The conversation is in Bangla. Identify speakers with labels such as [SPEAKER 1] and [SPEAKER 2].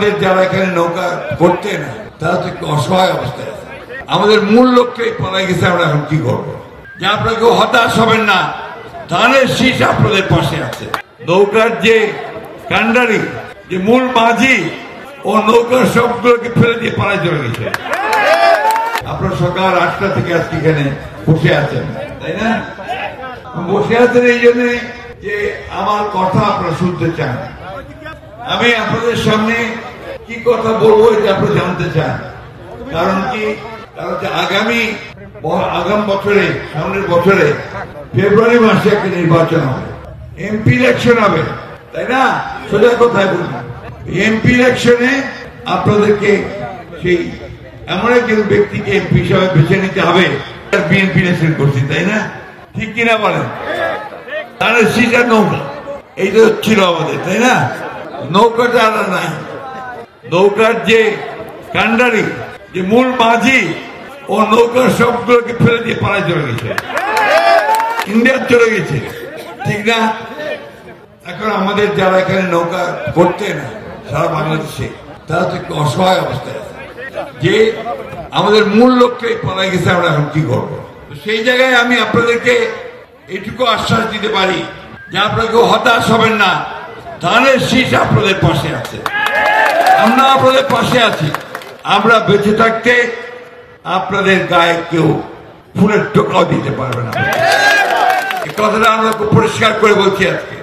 [SPEAKER 1] আমাদের যারা এখানে নৌকা করতে না তারা তো একটু অসহায় অবস্থায় আছে। আমাদের মূল লক্ষ্যেই পালাই গেছে। আমরা এখন কি করবো? যে আপনারা কেউ হতাশ হবেন না, ধানের শীষ আপনাদের পাশে আছে। নৌকার যে কান্ডারি, যে মূল মাঝি, ও নৌকার সবগুলোকে ফেলে দিয়ে পালায় চলে গেছে। আপনারা সকাল 8টা থেকে আজকে এখানে বসে আছেন, তাই না? বসে আছেন এই জন্য যে আমার কথা আপনারা শুনতে চান। আমি আপনাদের সামনে কি কথা বলবো এটা আপনারা জানতে চান। কারণ কি? কারণ আগাম বছরে, সামনের বছরে ফেব্রুয়ারি মাসে একটা নির্বাচন হবে, এমপি ইলেকশন হবে, তাই না? সোজা কথায় বলুন, এমপি ইলেকশনে আপনাদেরকে সেই এমন একজন ব্যক্তিকে এমপি হিসাবে বেছে নিতে হবে। বিএনপি ইলেকশন করছি, তাই না? ঠিক কিনা বলেন? তাহলে সিটার নৌকা এই তো ছিল আমাদের, তাই না? নৌকাটা আর নাই। নৌকার যে কান্ডারি, যে মূল মাঝি, ও নৌকার সবগুলোকে ফেলে দিয়ে পালায় চলে গেছে, ইন্ডিয়া চলে গেছে, ঠিক না? এখন আমাদের যারা এখানে নৌকা করতে না সারা বাংলাদেশে, তারা তো একটু অসহায় অবস্থায় আছে। যে আমাদের মূল লক্ষ্যেই পালাই গেছে। আমরা এখন কি করবো? সেই জায়গায় আমি আপনাদেরকে এটুকু আশ্বাস দিতে পারি যে আপনারা কেউ হতাশ হবেন না, ধানের শীষ আপনাদের পাশে আছে। আমরা আপনাদের পাশে আছি। আমরা বেঁচে থাকতে আপনাদের গায়ে কেউ ফুলের টোকাও দিতে পারবে না। এই কথাটা আমরা খুব পরিষ্কার করে বলছি আজকে।